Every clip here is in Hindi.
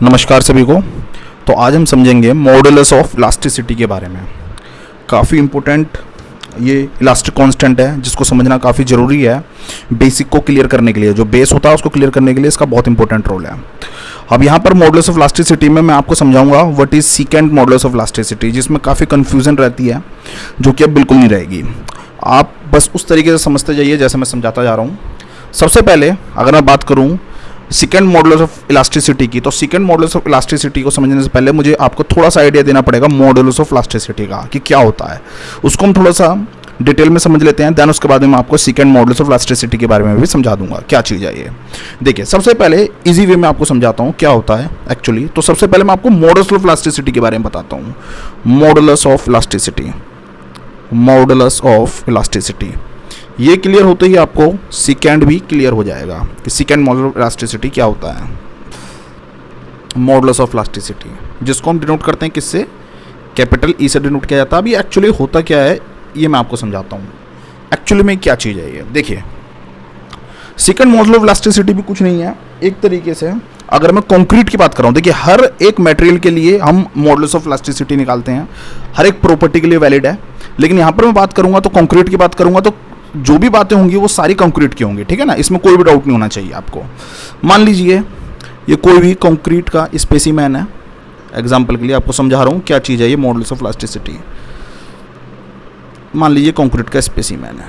नमस्कार सभी को। तो आज हम समझेंगे मॉडुलस ऑफ इलास्टिसिटी के बारे में। काफ़ी इम्पोर्टेंट ये इलास्टिक कांस्टेंट है जिसको समझना काफ़ी ज़रूरी है बेसिक को क्लियर करने के लिए। जो बेस होता है उसको क्लियर करने के लिए इसका बहुत इंपॉर्टेंट रोल है। अब यहाँ पर मॉडुलस ऑफ इलास्टिसिटी में मैं आपको समझाऊंगा what is second modulus of elasticity, जिसमें काफ़ी कन्फ्यूज़न रहती है जो कि अब बिल्कुल नहीं रहेगी। आप बस उस तरीके से समझते जाइए जैसे मैं समझाता जा रहा हूँ। सबसे पहले अगर मैं बात करूँ सेकेंड मॉडुलस ऑफ इलास्टिसिटी की, तो सेकेंड मॉडुलस ऑफ इलास्टिसिटी को समझने से पहले मुझे आपको थोड़ा सा आइडिया देना पड़ेगा मॉडुलस ऑफ इलास्टिसिटी का कि क्या होता है। उसको हम थोड़ा सा डिटेल में समझ लेते हैं, देन उसके बाद में मैं आपको सेकेंड मॉडुलस ऑफ इलास्टिसिटी के बारे में भी समझा दूंगा क्या चीज़ है ये। देखिए, सबसे पहले इजी वे में आपको समझाता हूँ क्या होता है एक्चुअली। तो सबसे पहले मैं आपको मॉडुलस ऑफ इलास्टिसिटी के बारे में बताता हूँ। Modulus of elasticity, modulus of elasticity ये क्लियर होते ही आपको सेकेंड भी क्लियर हो जाएगा कि सेकेंड मॉडुलस ऑफ इलास्टिसिटी क्या होता है। मॉडुलस ऑफ इलास्टिसिटी जिसको हम डिनोट करते हैं किससे, कैपिटल ई से डिनोट किया जाता है। अभी एक्चुअली होता क्या है ये मैं आपको समझाता हूँ एक्चुअली में क्या चीज़ है ये। देखिए, सेकेंड मॉडुलस ऑफ इलास्टिसिटी भी कुछ नहीं है एक तरीके से। अगर मैं कंक्रीट की बात कर रहा हूँ, देखिए हर एक मटेरियल के लिए हम मॉडुलस ऑफ इलास्टिसिटी निकालते हैं, हर एक प्रॉपर्टी के लिए वैलिड है। लेकिन यहाँ पर मैं बात करूँगा तो कंक्रीट की बात करूँगा तो जो भी बातें होंगी वो सारी कंक्रीट की होंगी, ठीक है ना। इसमें कोई भी डाउट नहीं होना चाहिए आपको। मान लीजिए ये कोई भी कंक्रीट का स्पेसिमेन है, एग्जांपल के लिए आपको समझा रहा हूँ क्या चीज़ है ये मॉडुलस ऑफ इलास्टिसिटी। मान लीजिए कंक्रीट का स्पेसिमेन है,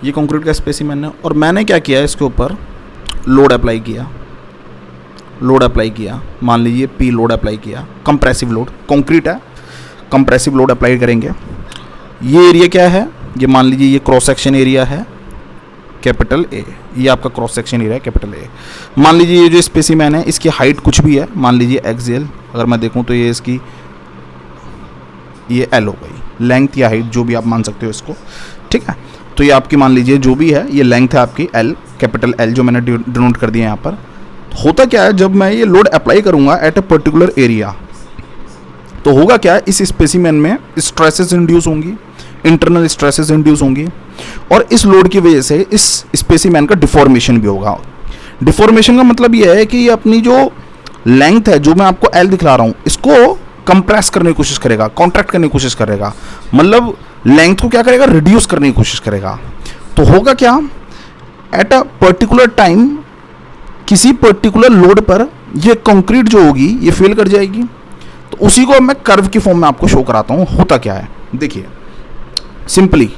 ये कंक्रीट का स्पेसिमेन है और मैंने क्या किया है इसके ऊपर लोड अप्लाई किया, लोड अप्लाई किया। मान लीजिए पी लोड अप्लाई किया, कंप्रेसिव लोड, कंक्रीट है कंप्रेसिव लोड अप्लाई करेंगे। ये एरिया क्या है, ये मान लीजिए ये क्रॉस सेक्शन एरिया है कैपिटल ए, ये आपका क्रॉस सेक्शन एरिया है कैपिटल ए। मान लीजिए ये जो स्पेसिमेन है इसकी हाइट कुछ भी है, मान लीजिए एक्सियल, अगर मैं देखूं तो ये इसकी ये एल हो गई, लेंथ या हाइट जो भी आप मान सकते हो इसको, ठीक है। तो ये आपकी मान लीजिए जो भी है ये लेंथ है आपकी एल, कैपिटल एल जो मैंने डिनोट कर दिया यहाँ पर। होता क्या है, जब मैं ये लोड अप्लाई करूँगा एट अ पर्टिकुलर एरिया तो होगा क्या, इस स्पेसिमेन में स्ट्रेसेस इंड्यूस होंगी, इंटरनल स्ट्रेसेस इंड्यूस होंगी और इस लोड की वजह से इस स्पेसिमेन का डिफॉर्मेशन भी होगा। डिफॉर्मेशन का मतलब ये है कि ये अपनी जो लेंथ है जो मैं आपको एल दिखला रहा हूँ इसको कंप्रेस करने की कोशिश करेगा, कॉन्ट्रैक्ट करने की कोशिश करेगा, मतलब लेंथ को क्या करेगा, रिड्यूस करने की कोशिश करेगा। तो होगा क्या, एट अ पर्टिकुलर टाइम किसी पर्टिकुलर लोड पर ये कंक्रीट जो होगी ये फेल कर जाएगी। तो उसी को मैं कर्व की फॉर्म में आपको शो कराता हूँ। होता क्या है, देखिए सिंपली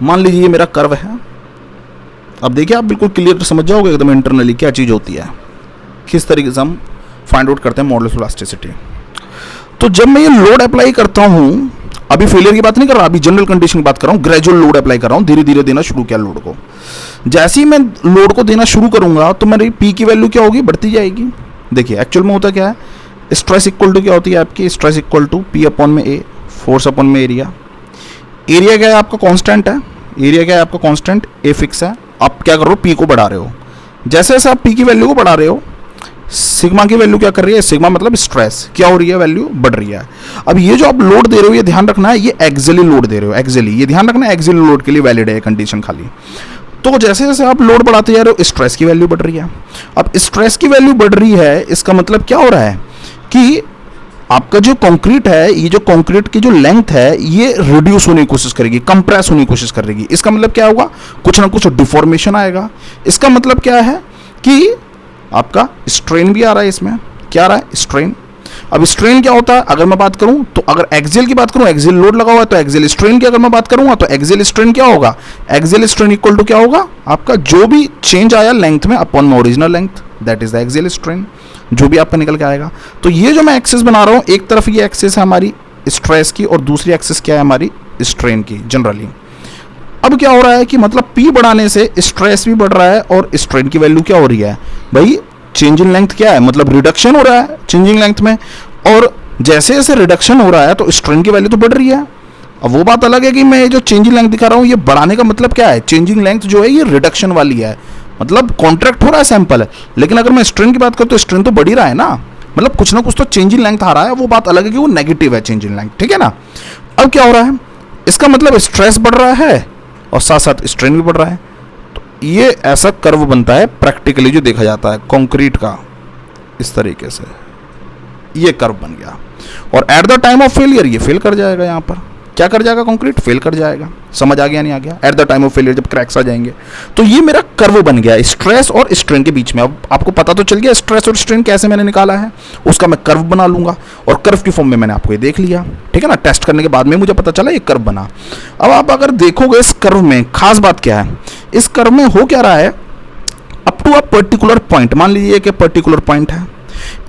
मान लीजिए ये मेरा कर्व है। अब देखिए आप बिल्कुल क्लियर समझ जाओगे एकदम इंटरनली क्या चीज़ होती है, किस तरीके से हम फाइंड आउट करते हैं मॉडुलस ऑफ इलास्टिसिटी। तो जब मैं ये लोड अप्लाई करता हूँ, अभी फेलियर की बात नहीं कर रहा, अभी जनरल कंडीशन की बात कर रहा हूँ, ग्रेजुअल लोड अप्लाई कर रहा हूँ, धीरे धीरे देना शुरू किया लोड को। जैसे ही मैं लोड को देना शुरू करूंगा तो मेरी पी की वैल्यू क्या होगी, बढ़ती जाएगी। देखिए एक्चुअल में होता क्या है, स्ट्रेस इक्वल टू क्या होती है आपकी, stress equal to P upon में ए, फोर्स अपॉन में एरिया। एरिया क्या है आपका कांस्टेंट है, एरिया क्या है आपका कांस्टेंट, ए फिक्स है। आप क्या कर रहे हो, पी को बढ़ा रहे हो। जैसे जैसे आप पी की वैल्यू को बढ़ा रहे हो सिग्मा की वैल्यू क्या कर रही है, सिग्मा मतलब स्ट्रेस क्या हो रही है, वैल्यू बढ़ रही है। अब ये जो आप लोड दे रहे हो ये ध्यान रखना है, ये एक्सियली लोड दे रहे हो, एक्सियली, ये ध्यान रखना है एक्सियली लोड के लिए वैलिड है कंडीशन खाली। तो जैसे जैसे आप लोड बढ़ाते जा रहे हो स्ट्रेस की वैल्यू बढ़ रही है। अब स्ट्रेस की वैल्यू बढ़ रही है इसका मतलब क्या हो रहा है कि आपका जो कंक्रीट है, ये जो कंक्रीट की जो लेंथ है ये रिड्यूस होने की कोशिश करेगी, कंप्रेस होने की कोशिश करेगी। इसका मतलब क्या होगा, कुछ ना कुछ डिफॉर्मेशन आएगा। इसका मतलब क्या है कि आपका स्ट्रेन भी आ रहा है, इसमें क्या आ रहा है, स्ट्रेन। अब स्ट्रेन क्या होता है, अगर मैं बात करूं तो अगर एक्सियल की बात करूं, एक्सियल लोड लगा हुआ है तो एक्सियल स्ट्रेन की अगर मैं बात करूंगा तो एक्सियल स्ट्रेन क्या होगा, एक्सियल स्ट्रेन इक्वल टू क्या होगा, आपका जो भी चेंज आया लेंथ में अपॉन में original length, that is the axial strain, जो भी आपका निकल के आएगा। तो ये जो मैं एक्सिस बना रहा हूँ, एक तरफ ये एक्सिस है हमारी स्ट्रेस की और दूसरी एक्सिस क्या है हमारी स्ट्रेन की जनरली। अब क्या हो रहा है कि मतलब P बढ़ाने से स्ट्रेस भी बढ़ रहा है और स्ट्रेन की वैल्यू क्या हो रही है भाई, चेंज इन लेंथ क्या है, मतलब रिडक्शन हो रहा है चेंजिंग लेंथ में। और जैसे जैसे रिडक्शन हो रहा है तो स्ट्रेन की वैल्यू तो बढ़ रही है। अब वो बात अलग है कि मैं जो चेंजिंग लेंथ दिखा रहा हूँ ये बढ़ाने का मतलब क्या है, चेंजिंग लेंथ जो है ये रिडक्शन वाली है, मतलब कॉन्ट्रैक्ट हो रहा है सैंपल है। लेकिन अगर मैं स्ट्रेन की बात करूँ तो स्ट्रेन तो बढ़ ही रहा है ना, मतलब कुछ ना कुछ तो चेंज इन लेंथ आ रहा है। वो बात अलग है कि वो नेगेटिव है चेंज इन लेंथ, ठीक है ना। अब क्या हो रहा है, इसका मतलब स्ट्रेस बढ़ रहा है और साथ साथ स्ट्रेन भी बढ़ रहा है। तो ये ऐसा कर्व बनता है प्रैक्टिकली जो देखा जाता है कंक्रीट का, इस तरीके से ये कर्व बन गया। और at the time of failure ये फेल कर जाएगा। यहाँ पर क्या कर जाएगा? कंक्रीट फेल कर जाएगा। समझ आ गया नहीं आ गया? At the time of failure जब क्रैक्स आ जाएंगे तो ये मेरा कर्व बन गया स्ट्रेस और स्ट्रेन के बीच में। अब आपको पता तो चल गया स्ट्रेस और स्ट्रेन कैसे मैंने निकाला है, उसका मैं कर्व बना लूंगा और कर्व की फॉर्म में मैंने आपको ये देख लिया, ठीक है ना। टेस्ट करने के बाद में मुझे पता चला ये कर्व बना। अब आप अगर देखोगे इस कर्व में खास बात क्या है, इस कर्व में हो क्या रहा है, up to a particular point, मान लीजिए कि पर्टिकुलर पॉइंट है,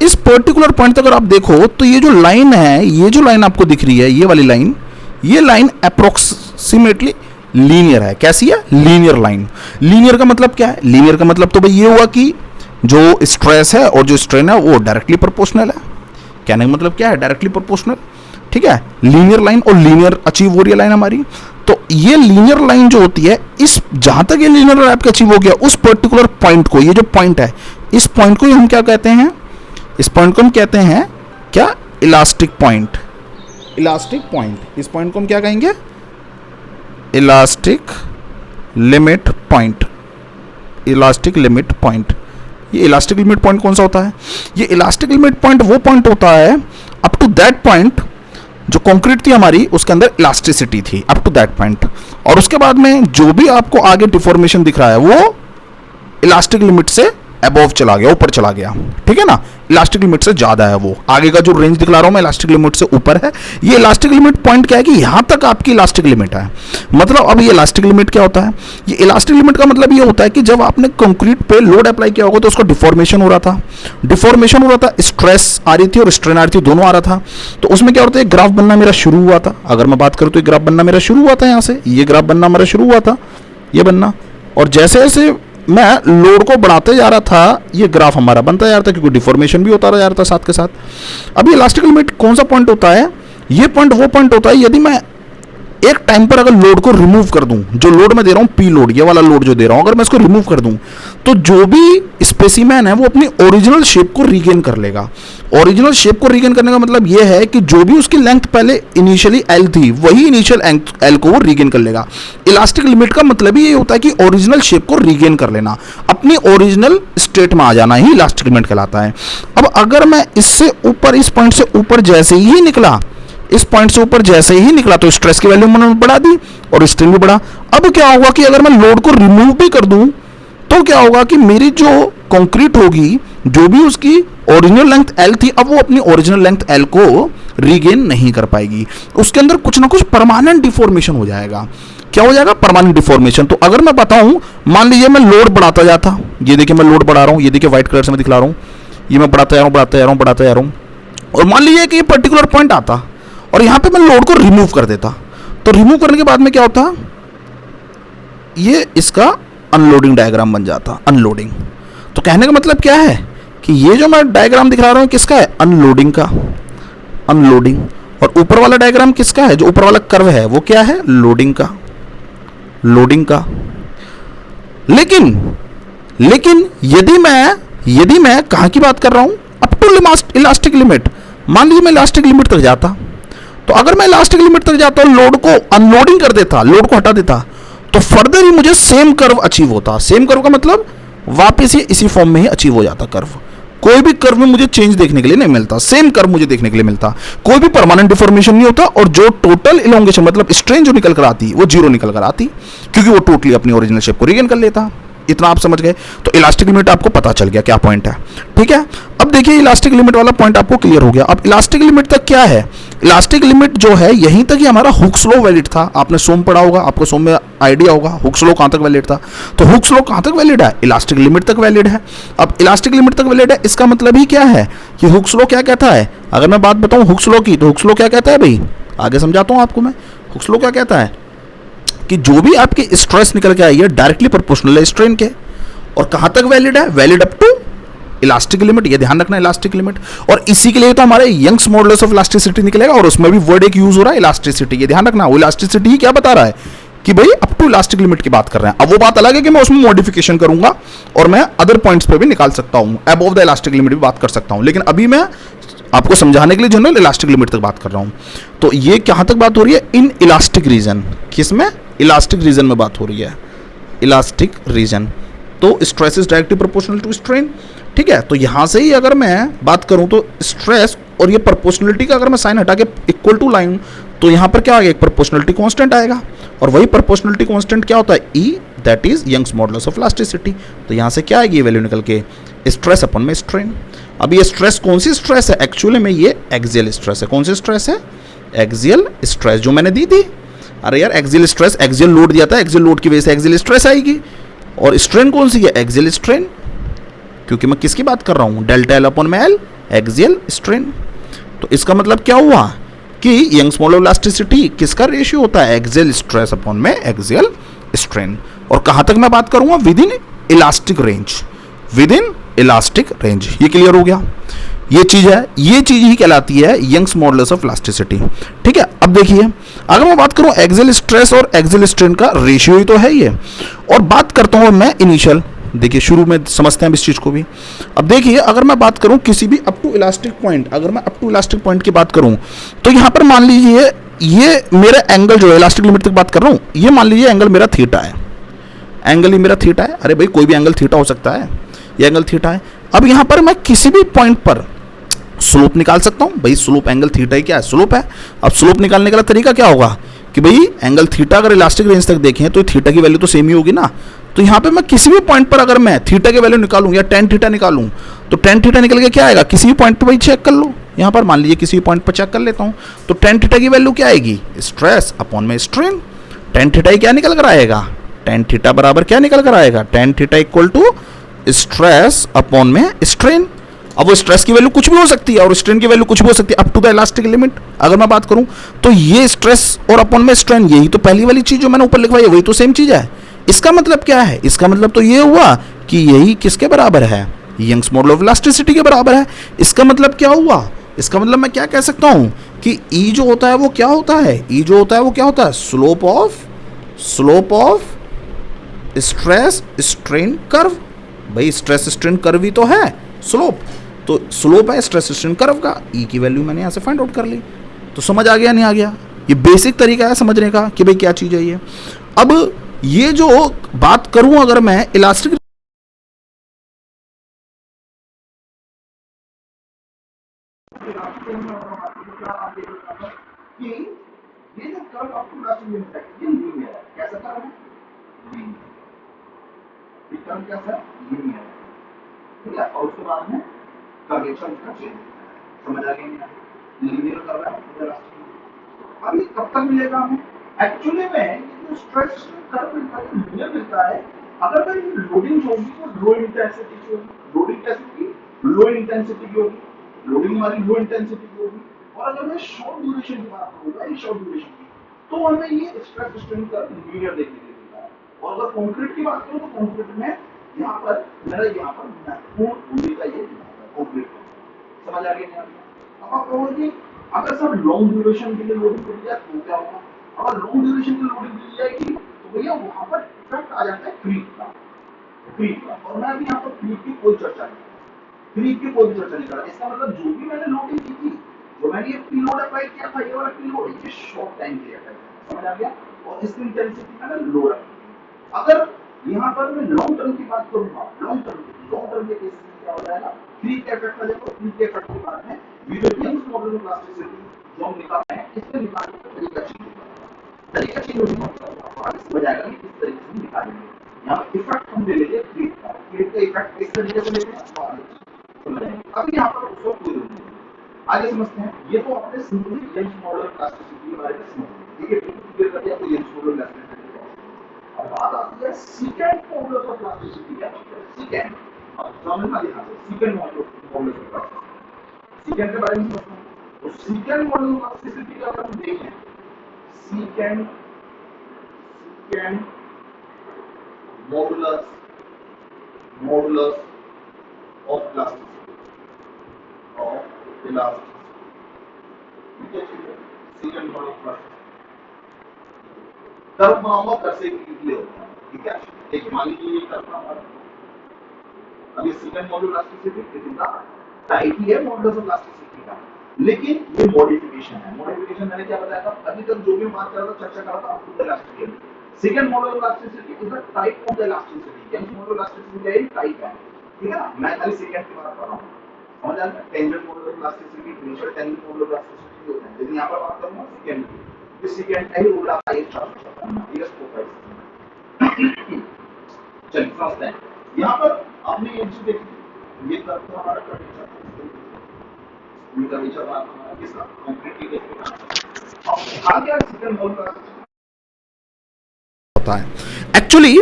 इस पर्टिकुलर पॉइंट तक अगर आप देखो तो ये जो लाइन है, ये जो लाइन आपको दिख रही है, ये वाली लाइन, ये लाइन अप्रोक्सीमेटली लीनियर है। कैसी है? Linear line. लीनियर का मतलब क्या है? लीनियर का मतलब तो भाई ये हुआ कि जो स्ट्रेस है और जो स्ट्रेन है वो डायरेक्टली प्रोपोर्शनल है। कहने का मतलब क्या है? डायरेक्टली प्रोपोर्शनल, ठीक है। लीनियर लाइन और लीनियर अचीव हो रही है लाइन हमारी। तो ये लीनियर लाइन जो होती है, इस जहां तक ये लीनियर लाइन आपका अचीव हो गया, उस पर्टिकुलर पॉइंट को, ये जो पॉइंट है, इस पॉइंट को हम क्या कहते हैं? इस पॉइंट को हम कहते हैं क्या? Elastic point. इलास्टिक पॉइंट, इस पॉइंट को हम क्या कहेंगे? Elastic limit point. Elastic limit point. ये इलास्टिक लिमिट पॉइंट कौन सा होता है? ये इलास्टिक लिमिट पॉइंट वो पॉइंट होता है अप टू दैट पॉइंट जो कंक्रीट थी हमारी, उसके अंदर इलास्टिसिटी थी अप टू दैट पॉइंट, और उसके बाद में जो भी आपको आगे डिफॉर्मेशन दिख रहा है वो इलास्टिक लिमिट से अबव चला गया, ऊपर चला गया, ठीक है ना। इलास्टिक लिमिट से ज्यादा है वो, आगे का जो रेंज दिखला रहा हूं मैं इलास्टिक लिमिट से ऊपर है। ये इलास्टिक लिमिट पॉइंट क्या है कि यहां तक आपकी इलास्टिक लिमिट है। मतलब अब ये इलास्टिक लिमिट क्या होता है? ये इलास्टिक लिमिट का मतलब ये होता है कि जब आपने कंक्रीट पे लोड अप्लाई किया होगा तो उसका डिफॉर्मेशन हो रहा था, डिफॉर्मेशन हो रहा था, स्ट्रेस आ रही थी और स्ट्रेन आ रही थी, दोनों आ रहा था। तो उसमें क्या होता है? ग्राफ बनना मेरा शुरू हुआ था। अगर मैं बात करूं तो ग्राफ बनना मेरा शुरू हुआ था, यहां से ये ग्राफ बनना हमारा शुरू हुआ था, ये बनना, और जैसे जैसे मैं लोड को बढ़ाते जा रहा था ये ग्राफ हमारा बनता जा रहा था, क्योंकि डिफॉर्मेशन भी होता जा रहा था साथ के साथ। अब ये इलास्टिक लिमिट कौन सा पॉइंट होता है? ये पॉइंट वो पॉइंट होता है यदि मैं एक टाइम पर अगर लोड को रिमूव कर दूं, जो लोड मैं दे रहा हूं पी लोड, ये वाला लोड जो दे रहा हूं, अगर मैं इसको रिमूव कर दूं तो जो भी स्पेसिमेन है वो अपनी ओरिजिनल शेप को रीगेन कर लेगा। ओरिजिनल शेप को रीगेन करने का मतलब ये है कि जो भी उसकी लेंथ पहले इनिशियली एल थी, वही इनिशियल एल को वो रीगेन कर लेगा। इलास्टिक लिमिट का मतलब ही ये होता है कि ओरिजिनल शेप को रीगेन कर लेना, अपनी ओरिजिनल स्टेट में आ जाना ही इलास्टिक लिमिट कहलाता है। अब अगर मैं इससे ऊपर, इस पॉइंट से ऊपर जैसे ही निकला, इस पॉइंट से ऊपर जैसे ही निकला तो स्ट्रेस की वैल्यू मैंने बढ़ा दी और स्ट्रेन भी बढ़ा। अब क्या होगा कि अगर मैं लोड को रिमूव भी कर दूं तो क्या होगा कि मेरी जो कंक्रीट होगी, जो भी उसकी ओरिजिनल लेंथ एल थी, अब वो अपनी ओरिजिनल लेंथ एल को रीगेन नहीं कर पाएगी। उसके अंदर कुछ ना कुछ परमानेंट डिफॉर्मेशन हो जाएगा। क्या हो जाएगा? Permanent deformation. तो अगर मैं बताऊं, मान लीजिए मैं लोड बढ़ाता जाता, ये देखिए मैं लोड बढ़ा रहा हूं, ये देखिए व्हाइट कलर से मैं दिखला रहा हूं, ये मैं बढ़ाता जा रहा हूं, बढ़ाता जा रहा हूं, बढ़ाता जा रहा हूं, और मान लीजिए कि ये पर्टिकुलर पॉइंट आता और यहां पे मैं लोड को रिमूव कर देता, तो रिमूव करने के बाद में क्या होता? ये इसका अनलोडिंग डायग्राम बन जाता, अनलोडिंग। तो कहने का मतलब क्या है कि ये जो मैं डायग्राम दिखा रहा हूं किसका है? अनलोडिंग का, अनलोडिंग। और ऊपर वाला डायग्राम किसका है? जो ऊपर वाला कर्व है वो क्या है? लोडिंग का, लोडिंग का। लेकिन यदि मैं कहां की बात कर रहा हूं? Up to elastic limit. मान लीजिए मैं इलास्टिक लिमिट तक जाता, तो अगर मैं इलास्टिक लिमिट तक जाता और लोड को अनलोडिंग कर देता, लोड को हटा देता, तो फर्दर ही मुझे सेम कर्व अचीव होता। सेम कर्व का मतलब वापस ही इसी फॉर्म में ही अचीव हो जाता कर्व। कोई भी कर्व में मुझे चेंज देखने के लिए नहीं मिलता, सेम कर्व मुझे देखने के लिए मिलता, कोई भी परमानेंट डिफॉर्मेशन नहीं होता, और जो टोटल इलोंगेशन मतलब स्ट्रेन जो निकल कर आती वो जीरो निकल कर आती, क्योंकि वो टोटली अपनी ओरिजिनल शेप को रीगेन कर लेता। इतना आप समझ गए? तो इलास्टिक लिमिट आपको पता चल गया क्या पॉइंट है, ठीक है। अब देखिए इलास्टिक लिमिट वाला पॉइंट आपको क्लियर हो गया। अब इलास्टिक लिमिट तक क्या है? इलास्टिक लिमिट जो है यहीं तक ही हमारा हुक्स लॉ वैलिड था। आपने सोम पढ़ा होगा, आपको सोम में आइडिया होगा हुक्स लॉ कहां तक वैलिड था। तो हुक्स लॉ कहां तक वैलिड है? इलास्टिक लिमिट तक वैलिड है। अब इलास्टिक लिमिट तक वैलिड है, इसका मतलब ही क्या है कि हुक्स लॉ क्या कहता है? अगर मैं बात बताऊं हुक्स लॉ की, तो हुक्स लॉ क्या कहता है भाई? आगे समझाता हूं आपको मैं। हुक्स लॉ क्या कहता है कि जो भी आपकी स्ट्रेस निकल के आई है डायरेक्टली प्रोपोर्शनल है स्ट्रेन के, और कहां तक वैलिड है? Valid up to elastic limit. ये ध्यान रखना, इलास्टिक लिमिट। और इसी के लिए तो हमारे यंग्स मॉडुलस ऑफ इलास्टिसिटी निकलेगा, और उसमें भी वर्ड एक यूज हो रहा है इलास्टिसिटी। ये ध्यान रखना, वो इलास्टिसिटी क्या बता रहा है कि भाई अप टू इलास्टिक लिमिट की बात कर रहे हैं। अब वो बात अलग है कि मैं उसमें मॉडिफिकेशन करूंगा और मैं अदर पॉइंट्स पे भी निकाल सकता हूं, अबव द इलास्टिक लिमिट भी बात कर सकता हूं, लेकिन अभी मैं आपको समझाने के लिए जनरल इलास्टिक लिमिट तक बात कर रहा हूं। तो ये कहां तक बात हो रही है? In elastic region. किसमें? इलास्टिक रीजन में बात हो रही है। Elastic region. तो stress is directly proportional to strain. ठीक है, तो यहां से ही अगर मैं बात करूं तो स्ट्रेस और ये प्रोपोर्शनलिटी का अगर मैं साइन हटा के इक्वल टू लाइन, तो यहां पर क्या आ गया, एक प्रोपोर्शनलिटी कांस्टेंट आएगा, और वही प्रोपोर्शनलिटी कांस्टेंट क्या होता है, E, that is Young's modulus of elasticity. तो यहां से क्या आएगी वैल्यू निकल के, स्ट्रेस अपन में स्ट्रेन। अब ये स्ट्रेस कौन सी स्ट्रेस है, एक्चुअली में ये एक्सियल स्ट्रेस है। कौन सी स्ट्रेस है, एक्सियल स्ट्रेस, जो मैंने दी थी। अरे यार एक्सियल स्ट्रेस, एक्सियल लोड दिया था, एक्सियल लोड की वजह से एक्सियल स्ट्रेस आएगी। और स्ट्रेन कौन सी है, एक्सियल स्ट्रेन, क्योंकि मैं किसकी बात कर रहा हूं, डेल्टा एल अपॉन में एल, एक्सियल स्ट्रेन। तो इसका मतलब क्या हुआ कि यंग्स मॉडुलस ऑफ इलास्टिसिटी किसका रेशियो होता है, एक्सियल स्ट्रेस अपॉन में एक्सियल स्ट्रेन। और कहां तक मैं बात करूंगा, with in elastic range, with in elastic range. ये क्लियर हो गया, ये चीज है, ये चीज ही कहलाती है यंग्स मॉडुलस ऑफ इलास्टिसिटी। ठीक है, अब देखिए अगर मैं बात करूं एक्सियल स्ट्रेस और एक्सियल स्ट्रेन का रेशियो ही तो है ये। और बात करता हूं मैं इनिशियल, देखिए शुरू में समझते हैं इस चीज को भी। अब देखिए अगर मैं बात करूं किसी भी अप टू इलास्टिक पॉइंट, अगर मैं अप टू इलास्टिक पॉइंट की बात करूं, तो यहां पर मान लीजिए ये मेरा एंगल जो है, इलास्टिक लिमिट तक बात कर रहा हूं, ये मान लीजिए एंगल मेरा थीटा है, एंगल ही मेरा थीटा है। अरे भाई कोई भी एंगल थीटा हो सकता है, ये एंगल थीटा है। अब यहां पर मैं किसी भी पॉइंट पर स्लोप निकाल सकता हूं, भाई स्लोप एंगल थीटा ही क्या है, स्लोप है। अब स्लोप निकालने का तरीका क्या होगा कि भाई एंगल थीटा अगर इलास्टिक रेंज तक देखें तो थीटा की वैल्यू तो सेम ही होगी ना। तो यहां पे मैं किसी भी पॉइंट पर अगर मैं थीटा की वैल्यू निकालूं या टेन थीटा निकालूं, तो टेन थीटा निकल के क्या आएगा, किसी भी पॉइंट पे भाई चेक कर लो, यहां पर मान लीजिए किसी भी पॉइंट पर चेक कर लेता हूं, तो टेन थीटा की वैल्यू क्या आएगी, स्ट्रेस अपॉन में स्ट्रेन। टेन थीटा ही क्या निकल कर आएगा, टेन थीटा बराबर क्या निकल कर आएगा, tan theta equal to stress upon में स्ट्रेन। अब वो स्ट्रेस की वैल्यू कुछ भी हो सकती है और स्ट्रेन की वैल्यू कुछ भी हो सकती है up to the elastic limit. अगर मैं बात करूं तो ये स्ट्रेस और अपॉन में स्ट्रेन, यही तो पहली वाली चीज जो मैंने ऊपर लिखवाई है वही तो सेम चीज है। इसका मतलब क्या है, इसका मतलब तो ये हुआ कि यही किसके बराबर है, यंग्स मॉडुलस ऑफ इलास्टिसिटी के बराबर है। इसका मतलब क्या हुआ, इसका मतलब मैं क्या कह सकता हूं कि ई जो होता है वो क्या होता है, ई जो होता है वो क्या होता है, slope of stress strain curve. भाई स्ट्रेस स्ट्रेन कर्व ही तो है स्लोप, तो स्लोप है स्ट्रेस स्ट्रेन कर्व का, ई की वैल्यू मैंने यहां से फाइंड आउट कर ली। तो समझ आ गया नहीं आ गया, ये बेसिक तरीका है समझने का कि भाई क्या चीज है ये। अब ये जो बात करूं अगर मैं इलास्टिक ये जो कर्व आपको इलास्टिक लिमिट है ये लीनियर है, कैसा कर्व है, लीनियर, ये कर्व कैसा है, लीनियर है। ठीक है, और उसके बाद में कर्वेचर का चेंज, समझ आ गया नहीं, लीनियर कर्व है इलास्टिक। अब ये कब तक मिलेगा हमें, एक्चुअली में ये जो स्ट्रेस कर्व मिलता है लीनियर मिलता है अगर भाई लोडिंग होगी तो लो इंटेंसिटी की होगी, लोडिंग कैसी होगी, लो इंटेंसिटी की होगी, लोडिंग हमारी लो इंटेंसिटी की होगी। और अगर मैं शॉर्ट ड्यूरेशन की बात करूंगा, ये शॉर्ट ड्यूरेशन की, तो हमें ये स्ट्रेस स्ट्रेन कर्व लीनियर देखने को मिलता है। और अगर कंक्रीट की बात करूं तो कंक्रीट में यहाँ पर मेरा यहाँ पर महत्वपूर्ण भूमिका ये कंक्रीट, समझ आ गया। अब आप कहोगे अगर सब लॉन्ग ड्यूरेशन के लिए लोडिंग दी जाए तो क्या होगा, अगर लॉन्ग ड्यूरेशन की लोडिंग दी जाएगी तो भैया वहां पर इफेक्ट आ जाता है क्रीप का, और मैं अभी यहाँ पर क्रीप की कोई चर्चा नहीं, क्रीप की कोई चर्चा नहीं कर रहा। इसका मतलब जो भी मैंने लोडिंग की थी, जो मैंने ये पी लोड अप्लाई किया था, ये वाला पी लोड ये शॉर्ट टाइम के लिए अप्लाई किया, समझ आ गया। और इसकी इंटेंसिटी मैंने लो रखी। अगर यहाँ पर मैं लॉन्ग टर्म की बात करूंगा, लॉन्ग टर्म के केस में क्या हो जाएगा, क्रीप के इफेक्ट आ जाएगा। क्रीप के इफेक्ट के बाद में ये जो यंग्स मॉडुलस ऑफ इलास्टिसिटी जो हम निकाल रहे हैं, इसके निकालने का तरीका चेंज होगा, तरीका चेंज होने का मतलब आगे समझ आएगा कि किस तरीके से निकालेंगे। यहाँ पर इफेक्ट हम ले लेंगे क्रीप का, क्रीप का इफेक्ट किस तरीके से लेते हैं समझ आएंगे। अभी यहाँ पर उसको कोई जरूरत नहीं, आगे समझते हैं। ये तो आपने simply Young's modulus of elasticity के बारे में समझ लिया, ठीक है, क्लियर कर दिया। तो यंग्स मॉडुलस ऑफ इलास्टिसिटी अब बात आती है सेकंड मॉडुलस ऑफ इलास्टिसिटी क्या होता है, सेकंड समझ में यहाँ से second modulus of elasticity, second के बारे में समझते हैं। तो सेकंड मॉडुलस ऑफ इलास्टिसिटी का अगर हम देखें, सेकंड मॉडुलस ऑफ इलास्टिसिटी, ठीक है, second modulus of elasticity curve बनाऊंगा कैसे क्लियर होता है, ठीक है। एक मान लीजिए ये कर्व हमारा, अब ये सेकंड मॉडुलस ऑफ इलास्टिसिटी कितना टाइप ही है मॉडुलस ऑफ इलास्टिसिटी का, लेकिन ये मॉडिफिकेशन है। मॉडिफिकेशन मैंने क्या बताया था, अभी तक जो भी बात कर रहा था, चर्चा कर रहा था आपको elastic second model of elasticity is the type of the elasticity. Young model elasticity का एक टाइप है, ठीक है ना। मैं खाली सेकंड की बात कर रहा हूं, समझ आ रहा है। Tangent model of elasticity, initial tangent model of elasticity होता है, लेकिन यहां पर बात करूंगा सेकंड की। इस सेकंड का ही रूल आता है 456 ये प्रोफाइल। चलिए समझते हैं। यहां पर आपने ये चीज देखी, ये कर्व तो हमारा कर्वेचर कर्वेचर बात हमारा किसका कंप्लीटली देखिएगा। अब कहा गया सेकंड मॉडल का होता है actually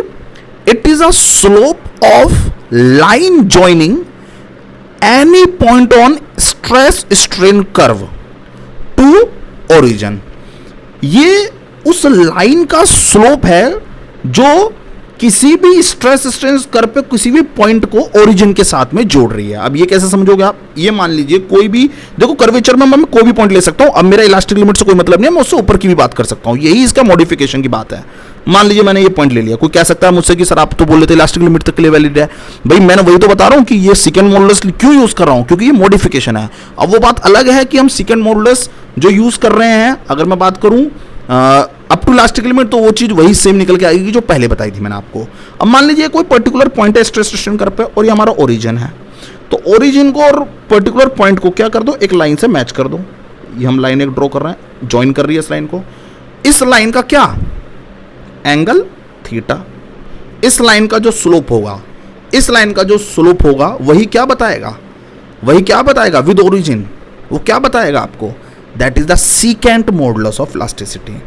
it is a slope of line joining any point on stress strain curve to origin. ये उस लाइन का स्लोप है जो किसी भी स्ट्रेस स्ट्रेन कर्व पे किसी भी पॉइंट को ओरिजिन के साथ में जोड़ रही है। अब ये कैसे समझोगे आप, ये मान लीजिए कोई भी, देखो कर्वेचर में मैं कोई भी पॉइंट ले सकता हूं। अब मेरा इलास्टिक लिमिट से कोई मतलब नहीं है, मैं उससे ऊपर की भी बात कर सकता हूं, यही इसका मॉडिफिकेशन की बात है। मान लीजिए मैंने ये पॉइंट ले लिया, कोई कह सकता है मुझसे कि सर आप तो बोल रहे थे इलास्टिक लिमिट तक के लिए वैलिड है। भाई मैंने वही तो बता रहा हूं कि ये सेकंड मॉडुलस क्यों यूज कर रहा हूं, क्योंकि ये मॉडिफिकेशन है। अब वो बात अलग है कि हम सेकंड मॉडुलस जो यूज कर रहे हैं, अगर मैं बात करूं अप टू इलास्टिक लिमिट, तो वो चीज वही सेम निकल के आएगी जो पहले बताई थी मैंने आपको। अब मान लीजिए कोई पर्टिकुलर पॉइंट है स्ट्रेस स्ट्रेन कर्व पे और ये हमारा ओरिजिन है, तो ओरिजिन को और पर्टिकुलर पॉइंट को क्या कर दो, एक लाइन से मैच कर दो। ये हम लाइन एक ड्रॉ कर रहे हैं, ज्वाइन कर रही है इस लाइन को। इस लाइन का क्या एंगल थीटा, इस लाइन का जो स्लोप होगा, इस लाइन का जो स्लोप होगा वही क्या बताएगा, वही क्या बताएगा विद ओरिजिन, वो क्या बताएगा आपको, that is the secant modulus of elasticity.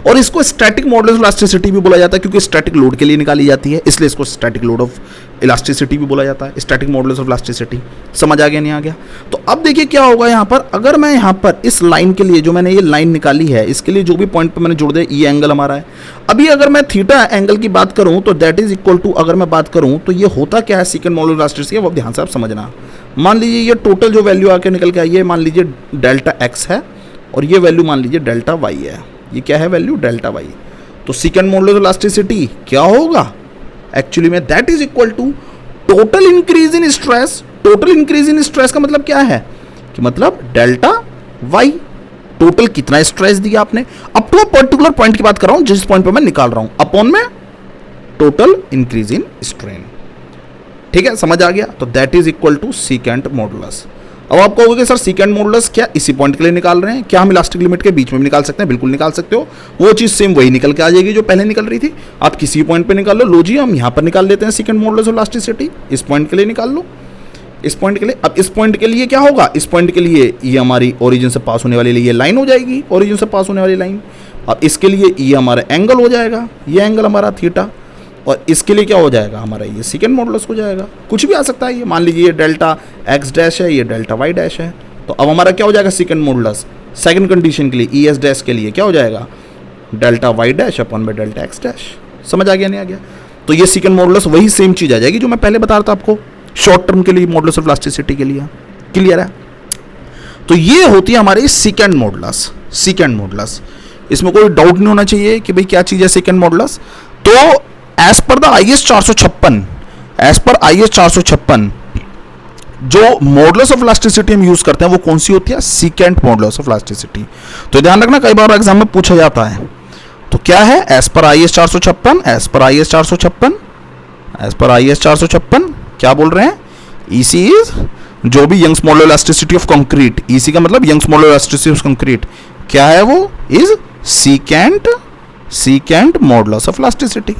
और इसको स्टैटिक मॉडुलस ऑफ इलास्टिसिटी भी बोला जाता है, क्योंकि स्टैटिक लोड के लिए निकाली जाती है, इसलिए इसको स्टैटिक लोड ऑफ इलास्टिसिटी भी बोला जाता है, स्टैटिक मॉडुलस ऑफ इलास्टिसिटी। समझ आ गया नहीं आ गया। तो अब देखिए क्या होगा यहाँ पर, अगर मैं यहाँ पर इस लाइन के लिए जो मैंने ये लाइन निकाली है, इसके लिए जो भी पॉइंट पे मैंने जोड़ दिया, ये एंगल हमारा है। अभी अगर मैं थीटा एंगल की बात करूँ तो दैट इज इक्वल टू, अगर मैं बात करूँ तो ये होता क्या है सेकंड मॉडुलस ऑफ इलास्टिसिटी, वो ध्यान से आप समझना। मान लीजिए ये टोटल जो वैल्यू आके निकल के आई है, मान लीजिए डेल्टा एक्स है और ये वैल्यू मान लीजिए डेल्टा वाई है। ये क्या है वैल्यू, डेल्टा वाई। तो सेकंड मॉडुलस ऑफ इलास्टिसिटी क्या होगा एक्चुअली में, that is equal to total increase in stress. Total increase in stress का मतलब क्या है कि मतलब डेल्टा वाई, टोटल कितना स्ट्रेस दिया आपने, up to a particular point की बात कर रहा हूं जिस पॉइंट पे मैं निकाल रहा हूं, अपॉन में टोटल इंक्रीज इन स्ट्रेन। ठीक है, समझ आ गया। तो that is equal to secant modulus. अब आप कहोगे सर सेकंड मॉडुलस क्या इसी पॉइंट के लिए निकाल रहे हैं, क्या हम इलास्टिक लिमिट के बीच में भी निकाल सकते हैं, बिल्कुल निकाल सकते हो। वो चीज़ सेम वही निकल के आ जाएगी जो पहले निकल रही थी। आप किसी पॉइंट पे निकाल लो, लो जी हम यहाँ पर निकाल लेते हैं सेकंड मॉडुलस ऑफ इलास्टिसिटी, इस पॉइंट के लिए निकाल लो, इस पॉइंट के लिए। अब इस पॉइंट के लिए क्या होगा, इस पॉइंट के लिए ये हमारी ओरिजिन से पास होने वाली ये लाइन हो जाएगी, ओरिजिन से पास होने वाली लाइन। अब इसके लिए ये हमारा एंगल हो जाएगा, ये एंगल हमारा थीटा, और इसके लिए क्या हो जाएगा हमारा ये सेकंड मॉडुलस हो जाएगा। कुछ भी आ सकता है, ये मान लीजिए ये डेल्टा एक्स डैश है, ये डेल्टा वाई डैश है। तो अब हमारा क्या हो जाएगा सेकंड मॉडुलस, सेकंड कंडीशन के लिए ई एस डैश के लिए क्या हो जाएगा, डेल्टा वाई डैश अपॉन में डेल्टा एक्स डैश। समझ आ गया नहीं आ गया। तो ये सेकंड मॉडुलस वही सेम चीज आ जाएगी जो मैं पहले बता रहा था आपको शॉर्ट टर्म के लिए मॉडुलस ऑफ इलास्टिसिटी के लिए। क्लियर है। तो ये होती है हमारी सेकंड मॉडुलस। सेकंड मॉडुलस, इसमें कोई डाउट नहीं होना चाहिए कि भाई क्या चीज है सेकंड मॉडुलस। तो as per the IS 456, as per IS 456 जो मॉडुलस ऑफ इलास्टिसिटी हम यूज करते हैं वो कौन सी होती है, सीकेंट मॉडुलस ऑफ इलास्टिसिटी। तो ध्यान रखना कई बार एग्जाम में पूछा जाता है। तो क्या है as per IS 456, as per IS 456, as per IS 456 क्या बोल रहे हैं, EC इज जो भी Young's modulus elasticity of concrete, EC का मतलब Young's modulus elasticity of concrete, क्या है वो is secant modulus of elasticity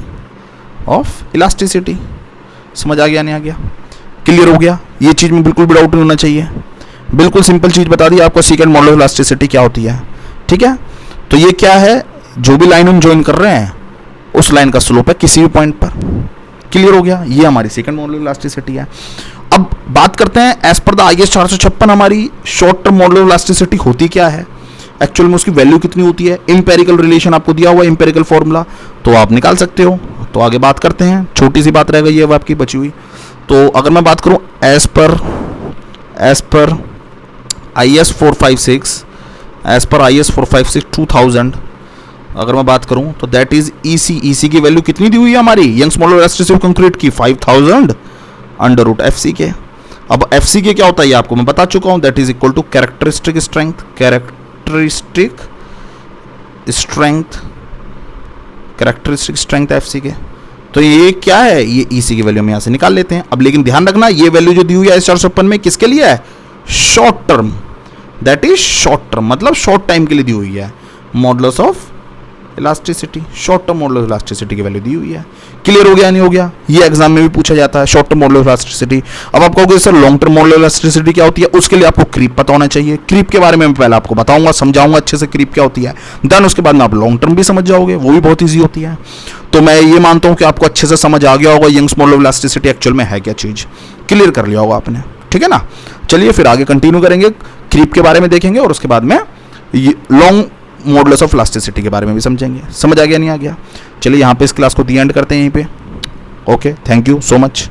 of elasticity. समझ आ गया नहीं आ गया, क्लियर हो गया। ये चीज में बिल्कुल भी डाउट नहीं होना चाहिए, बिल्कुल सिंपल चीज बता दी आपको सेकंड मॉडुलस ऑफ इलास्टिसिटी क्या होती है। ठीक है, तो ये क्या है, जो भी लाइन हम ज्वाइन कर रहे हैं उस लाइन का स्लोप है किसी भी पॉइंट पर। क्लियर हो गया, ये हमारी सेकंड मॉडुलस ऑफ इलास्टिसिटी है। अब बात करते हैं एज पर द IS 456 हमारी short term modulus of elasticity होती क्या है, एक्चुअल में उसकी वैल्यू कितनी होती है। एम्पेरिकल रिलेशन आपको दिया हुआ है, एम्पेरिकल फॉर्मूला तो आप निकाल सकते हो। तो आगे बात करते हैं, छोटी सी बात रह गई है अब आपकी बची हुई। तो अगर मैं बात करूं as per IS 456, as per IS 456 2000 अगर मैं बात करूं तो दैट इज EC की वैल्यू कितनी दी हुई है हमारी Young's modulus of elasticity of concrete की 5000 अंडर रूट FC के। अब FC के क्या होता है ये आपको मैं बता चुका हूं, that is equal to characteristic strength, characteristic strength F C K. तो ये क्या है, ये ई सी की वैल्यू हम यहाँ से निकाल लेते हैं। अब लेकिन ध्यान रखना ये वैल्यू जो दी हुई है 456 में किसके लिए है, short term, that is short term, मतलब शॉर्ट टाइम के लिए दी हुई है। Modulus of elasticity, short term modulus of elasticity की वैल्यू दी हुई है। क्लियर हो गया नहीं हो गया, ये एग्जाम में भी पूछा जाता है short term modulus of elasticity. अब आप कहोगे sir long term modulus of elasticity क्या होती है, उसके लिए आपको क्रीप पता होना चाहिए। क्रीप के बारे में मैं पहले आपको बताऊंगा, समझाऊंगा अच्छे से क्रीप क्या होती है, देन उसके बाद में आप लॉन्ग टर्म भी समझ जाओगे, वो भी बहुत ईजी होती है। तो मैं ये मानता हूं कि आपको अच्छे से समझ आ गया होगा Young's modulus of elasticity actual में है क्या चीज, क्लियर कर लिया होगा आपने, ठीक है ना। चलिए फिर आगे कंटिन्यू करेंगे, क्रीप के बारे में देखेंगे और उसके बाद में लॉन्ग मॉडुलस ऑफ इलास्टिसिटी के बारे में भी समझेंगे। समझ आ गया नहीं आ गया, चलिए यहाँ पे इस क्लास को दी एंड करते हैं यहीं पे। Okay, thank you so much.